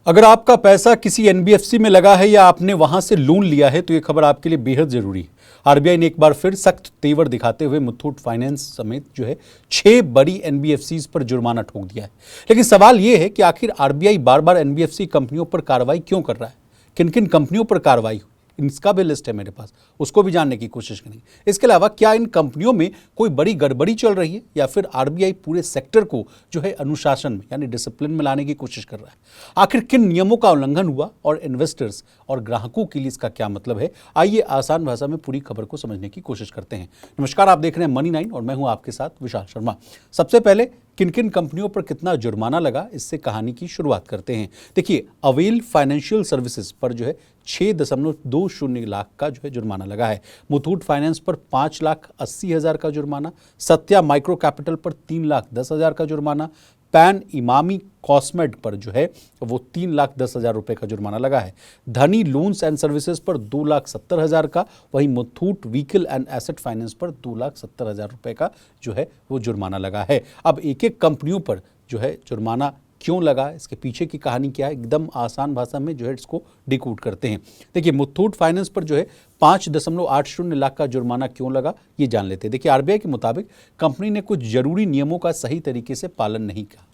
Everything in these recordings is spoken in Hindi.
अगर आपका पैसा किसी एनबीएफसी में लगा है या आपने वहां से लोन लिया है तो ये खबर आपके लिए बेहद जरूरी है। आरबीआई ने एक बार फिर सख्त तेवर दिखाते हुए मुथूट फाइनेंस समेत जो है 6 बड़ी एनबीएफसीज पर जुर्माना ठोक दिया है। लेकिन सवाल ये है कि आखिर आरबीआई बार बार एनबीएफसी कंपनियों पर कार्रवाई क्यों कर रहा है, किन किन कंपनियों पर कार्रवाई, इसका भी लिस्ट है मेरे पास, उसको भी जानने की कोशिश करेंगे। इसके अलावा क्या इन कंपनियों में कोई बड़ी गड़बड़ी चल रही है या फिर आरबीआई पूरे सेक्टर को जो है अनुशासन में यानी डिसिप्लिन में लाने की कोशिश कर रहा है। आखिर किन नियमों का उल्लंघन हुआ और इन्वेस्टर्स और ग्राहकों के लिए इसका क्या मतलब है, आइए आसान भाषा में पूरी खबर को समझने की कोशिश करते हैं। नमस्कार, आप देख रहे हैं मनी 9 और मैं हूं आपके साथ विशाल शर्मा। सबसे पहले किन किन कंपनियों पर कितना जुर्माना लगा, इससे कहानी की शुरुआत करते हैं। देखिए, अवेल फाइनेंशियल सर्विसेज पर जो है 6.20 लाख का जो है जुर्माना लगा है। मुथूट फाइनेंस पर 5,80,000 का जुर्माना, सत्या माइक्रो कैपिटल पर 3,10,000 का जुर्माना, पैन इमामी कॉस्मेट पर जो है वो 3,10,000 रुपए का जुर्माना लगा है। धनी लोन्स एंड सर्विसेज पर 2,70,000 का, वहीं Muthoot vehicle and asset finance पर 2,70,000 रुपए का जो है वो जुर्माना लगा है। अब एक एक कंपनियों पर जो है जुर्माना क्यों लगा, इसके पीछे की कहानी क्या है, एकदम आसान भाषा में जो है इसको डिकोड करते हैं। देखिए, मुथूट फाइनेंस पर जो है 5.80 लाख का जुर्माना क्यों लगा, ये जान लेते हैं। देखिए, आरबीआई के मुताबिक कंपनी ने कुछ जरूरी नियमों का सही तरीके से पालन नहीं किया।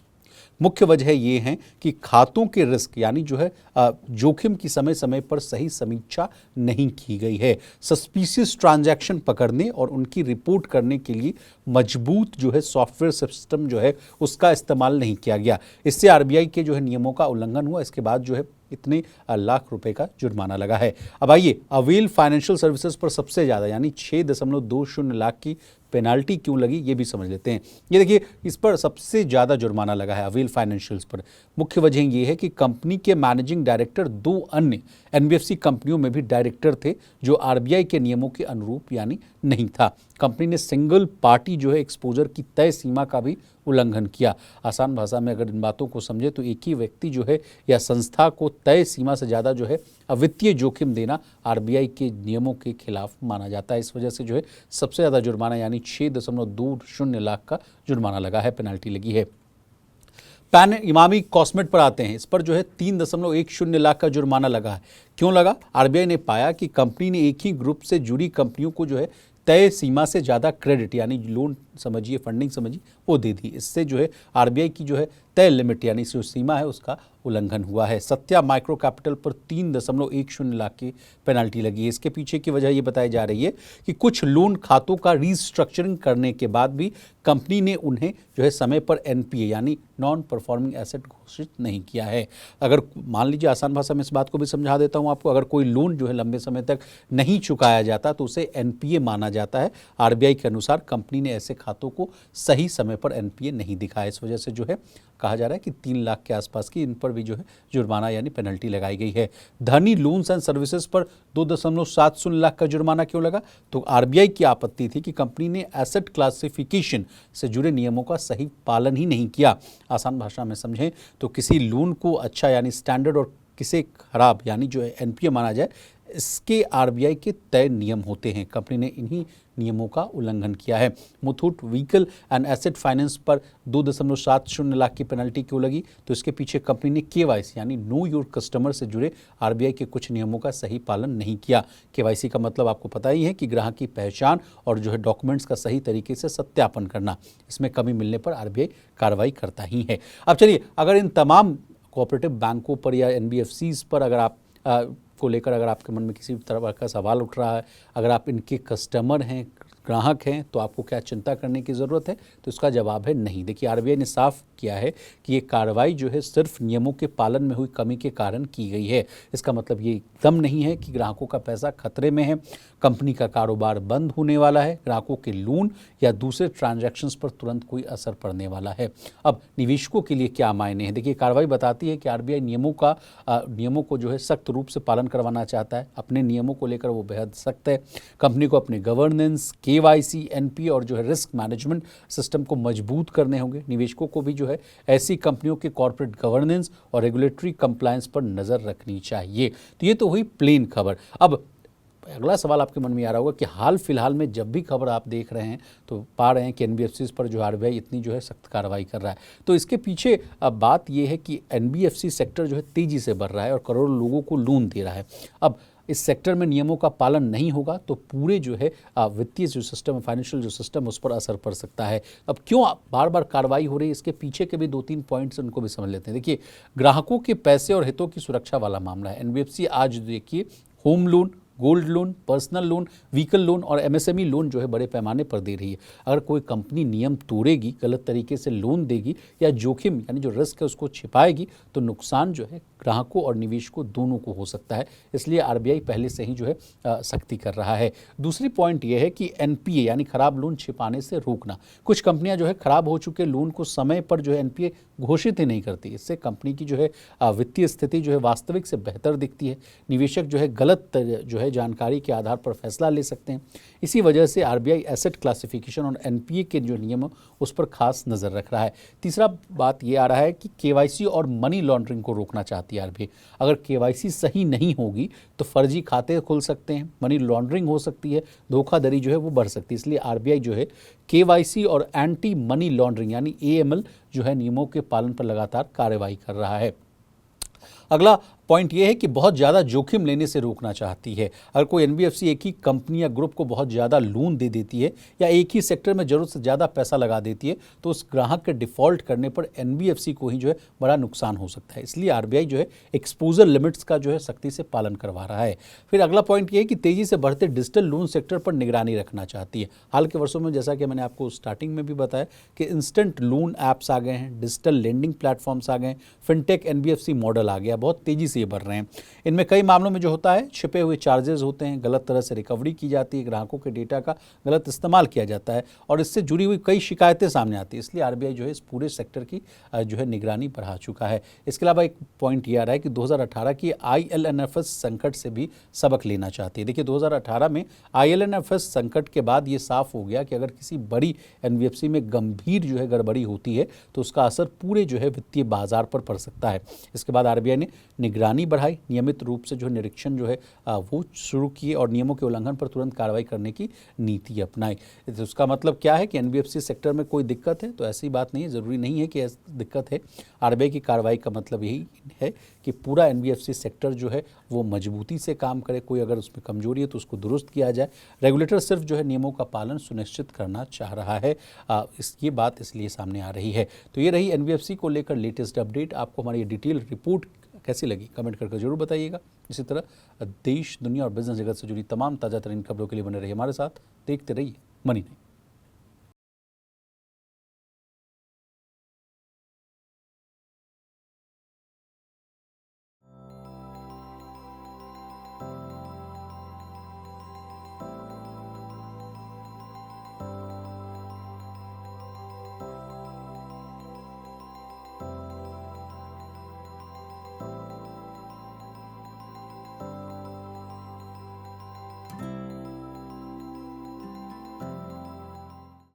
मुख्य वजह ये है कि खातों के रिस्क यानी जो है जोखिम की समय समय पर सही समीक्षा नहीं की गई है। सस्पिशियस ट्रांजैक्शन पकड़ने और उनकी रिपोर्ट करने के लिए मजबूत जो है सॉफ्टवेयर सिस्टम जो है उसका इस्तेमाल नहीं किया गया। इससे आरबीआई के जो है नियमों का उल्लंघन हुआ। इसके बाद जो है इतने लाख रुपए का जुर्माना लगा है। अब आइए, अवेल फाइनेंशियल सर्विसेज पर सबसे ज़्यादा यानी 6.20 लाख की पेनाल्टी क्यों लगी, ये भी समझ लेते हैं। ये देखिए, इस पर सबसे ज़्यादा जुर्माना लगा है अवेल फाइनेंशियल्स पर। मुख्य वजह ये है कि कंपनी के मैनेजिंग डायरेक्टर 2 अन्य एनबीएफसी कंपनियों में भी डायरेक्टर थे, जो आरबीआई के नियमों के अनुरूप यानी नहीं था। कंपनी ने सिंगल पार्टी जो है एक्सपोजर की तय सीमा का भी उल्लंघन किया। आसान भाषा में अगर इन बातों को समझे तो एक ही व्यक्ति जो है या संस्था को तय सीमा से ज़्यादा जो है अवित्तीय जोखिम देना आरबीआई के नियमों के खिलाफ माना जाता है। इस वजह से जो है सबसे ज़्यादा जुर्माना यानी 6.20 लाख का जुर्माना लगा है, पेनल्टी लगी है। पैन इमामी कॉस्मेट पर आते हैं। इस पर जो है 3.10 लाख का जुर्माना लगा है। क्यों लगा? आरबीआई ने पाया कि कंपनी ने एक ही ग्रुप से जुड़ी कंपनियों को जो है तय सीमा से ज़्यादा क्रेडिट यानी लोन समझिए, फंडिंग समझिए, वो दे दी। इससे जो है आरबीआई की जो है तय लिमिट यानी जो सीमा है उसका उल्लंघन हुआ है। सत्या माइक्रो कैपिटल पर 3.10 लाख की पेनल्टी लगी है। इसके पीछे की वजह ये बताई जा रही है कि कुछ लोन खातों का रीस्ट्रक्चरिंग करने के बाद भी कंपनी ने उन्हें जो है समय पर एनपीए यानी नॉन परफॉर्मिंग एसेट घोषित नहीं किया है। अगर मान लीजिए, आसान भाषा में इस बात को भी समझा देता हूं आपको, अगर कोई लोन जो है लंबे समय तक नहीं चुकाया जाता तो उसे एनपीए माना जाता है। आरबीआई के अनुसार कंपनी ने ऐसे खातों को सही समय पर एनपीए नहीं दिखाया। इस वजह से जो है कहा जा रहा है कि 3 लाख के आसपास की इन पर भी जो है जुर्माना यानी पेनल्टी लगाई गई है। धनी लोन्स एंड सर्विसेज पर 2.70 लाख का जुर्माना क्यों लगा? तो आरबीआई की आपत्ति थी कि कंपनी ने एसेट क्लासिफिकेशन से जुड़े नियमों का सही पालन ही नहीं किया। आसान भाषा में समझें तो किसी लोन को अच्छा यानी स्टैंडर्ड और किसे खराब यानी जो है एनपीए माना जाए, इसके आरबीआई के तय नियम होते हैं। कंपनी ने इन्हीं नियमों का उल्लंघन किया है। Muthoot vehicle and asset finance पर 2.70 लाख की पेनल्टी क्यों लगी? तो इसके पीछे कंपनी ने केवाईसी यानी नो योर कस्टमर से जुड़े आरबीआई के कुछ नियमों का सही पालन नहीं किया। केवाईसी का मतलब आपको पता ही है कि ग्राहक की पहचान और जो है डॉक्यूमेंट्स का सही तरीके से सत्यापन करना। इसमें कमी मिलने पर आरबीआई कार्रवाई करता ही है। अब चलिए, अगर इन तमाम कोऑपरेटिव बैंकों पर या एनबीएफसीज पर अगर आप को लेकर अगर आपके मन में किसी तरह का सवाल उठ रहा है, अगर आप इनके कस्टमर हैं, ग्राहक हैं, तो आपको क्या चिंता करने की ज़रूरत है? तो इसका जवाब है नहीं। देखिए, आरबीआई ने साफ किया है कि ये कार्रवाई जो है सिर्फ नियमों के पालन में हुई कमी के कारण की गई है। इसका मतलब ये एकदम नहीं है कि ग्राहकों का पैसा खतरे में है, कंपनी का कारोबार बंद होने वाला है, ग्राहकों के लोन या दूसरे ट्रांजैक्शंस पर तुरंत कोई असर पड़ने वाला है। अब निवेशकों के लिए क्या मायने हैं? देखिए, कार्रवाई बताती है कि आरबीआई नियमों को जो है सख्त रूप से पालन करवाना चाहता है। अपने नियमों को लेकर वो बेहद सख्त है। कंपनी को अपने गवर्नेंस, केवाईसी, एनपीए और जो है रिस्क मैनेजमेंट सिस्टम को मजबूत करने होंगे। निवेशकों को भी जो है ऐसी कंपनियों के कॉर्पोरेट गवर्नेंस और रेगुलेटरी कंप्लायंस पर नजर रखनी चाहिए। तो ये तो हुई प्लेन खबर। अब अगला सवाल आपके मन में आ रहा होगा कि हाल फिलहाल में जब भी खबर आप देख रहे हैं तो पा रहे हैं कि एनबीएफसीज पर जो आरबीआई इतनी जो है सख्त कार्रवाई कर रहा है, तो इसके पीछे अब बात यह है कि एनबीएफसी सेक्टर जो है तेजी से बढ़ रहा है और करोड़ों लोगों को लोन दे रहा है। अब इस सेक्टर में नियमों का पालन नहीं होगा तो पूरे जो है वित्तीय जो सिस्टम है, फाइनेंशियल जो सिस्टम, उस पर असर पड़ सकता है। अब क्यों बार बार कार्रवाई हो रही है, इसके पीछे के भी 2-3 पॉइंट्स उनको भी समझ लेते हैं। देखिए, ग्राहकों के पैसे और हितों की सुरक्षा वाला मामला है। एनबीएफसी आज देखिए home loan, gold loan, personal loan, vehicle loan और एमएसएमई लोन जो है बड़े पैमाने पर दे रही है। अगर कोई कंपनी नियम तोड़ेगी, गलत तरीके से लोन देगी या जोखिम यानी जो रिस्क है उसको छिपाएगी तो नुकसान जो है ग्राहकों और निवेशकों दोनों को हो सकता है। इसलिए आरबीआई पहले से ही जो है सख्ती कर रहा है। दूसरी पॉइंट यह है कि एनपीए यानी खराब लोन छिपाने से रोकना। कुछ कंपनियां जो है खराब हो चुके लोन को समय पर जो है एनपीए घोषित ही नहीं करती। इससे कंपनी की जो है वित्तीय स्थिति जो है वास्तविक से बेहतर दिखती है। निवेशक जो है गलत जो है जानकारी के आधार पर फैसला ले सकते हैं। इसी वजह से आरबीआई एसेट क्लासिफिकेशन और एनपीए के जो नियम उस पर खास नज़र रख रहा है। तीसरा बात ये आ रहा है कि केवाईसी और मनी लॉन्ड्रिंग को रोकना चाहती है आरबीआई। अगर केवाईसी सही नहीं होगी तो फर्जी खाते खुल सकते हैं, मनी लॉन्ड्रिंग हो सकती है, धोखाधड़ी जो है वो बढ़ सकती है। इसलिए आरबीआई जो है केवाईसी और एंटी मनी लॉन्ड्रिंग यानी एएमएल जो है नियमों के पालन पर लगातार कार्रवाई कर रहा है। अगला पॉइंट यह है कि बहुत ज़्यादा जोखिम लेने से रोकना चाहती है। अगर कोई एनबीएफसी एक ही कंपनी या ग्रुप को बहुत ज़्यादा लोन दे देती है या एक ही सेक्टर में ज़रूरत से ज़्यादा पैसा लगा देती है तो उस ग्राहक के डिफ़ॉल्ट करने पर एनबीएफसी को ही जो है बड़ा नुकसान हो सकता है। इसलिए आरबीआई जो है एक्सपोजर लिमिट्स का जो है सख्ती से पालन करवा रहा है। फिर अगला पॉइंट ये है कि तेज़ी से बढ़ते डिजिटल लोन सेक्टर पर निगरानी रखना चाहती है। हाल के वर्षों में जैसा कि मैंने आपको स्टार्टिंग में भी बताया कि इंस्टेंट लोन ऐप्स आ गए हैं, डिजिटल लेंडिंग प्लेटफॉर्म्स आ गए, फिनटेक एनबीएफसी मॉडल आ गया, बहुत तेज़ी से बढ़ रहे हैं। इनमें कई मामलों में जो होता है छिपे हुए चार्जेस होते हैं, गलत तरह से रिकवरी की जाती है, ग्राहकों के डेटा का गलत इस्तेमाल किया जाता है और इससे जुड़ी हुई कई शिकायतें सामने आती है। इसलिए आरबीआई जो है इस पूरे सेक्टर की जो है निगरानी बढ़ा चुका है। इसके अलावा एक पॉइंट ये आ रहा है कि 2018 की आईएलएनएफएस संकट से भी सबक लेना चाहती है। देखिए 2018 में आईएलएनएफएस संकट के बाद ये साफ हो गया कि अगर किसी बड़ी एनबीएफसी में गंभीर जो है गड़बड़ी होती है तो उसका असर पूरे जो है वित्तीय बाजार पर पड़ सकता है। इसके बाद आरबीआई ने निगरानी बढ़ाई, नियमित रूप से जो निरीक्षण जो है वो शुरू किए और नियमों के उल्लंघन पर तुरंत कार्रवाई करने की नीति अपनाई। तो उसका मतलब क्या है कि एनबीएफसी सेक्टर में कोई दिक्कत है तो ऐसी बात नहीं है, ज़रूरी नहीं है कि ऐसी दिक्कत है। आरबीआई की कार्रवाई का मतलब यही है कि पूरा एनबीएफसी सेक्टर जो है वो मजबूती से काम करे, कोई अगर उसमें कमजोरी है तो उसको दुरुस्त किया जाए। रेगुलेटर सिर्फ जो है नियमों का पालन सुनिश्चित करना चाह रहा है। ये बात इसलिए सामने आ रही है। तो ये रही एनबीएफसी को लेकर लेटेस्ट अपडेट। आपको हमारी डिटेल रिपोर्ट कैसी लगी कमेंट करके जरूर बताइएगा। इसी तरह देश, दुनिया और बिजनेस जगत से जुड़ी तमाम ताज़ा तरीन खबरों के लिए बने रहिए हमारे साथ। देखते रहिए मनी नहीं।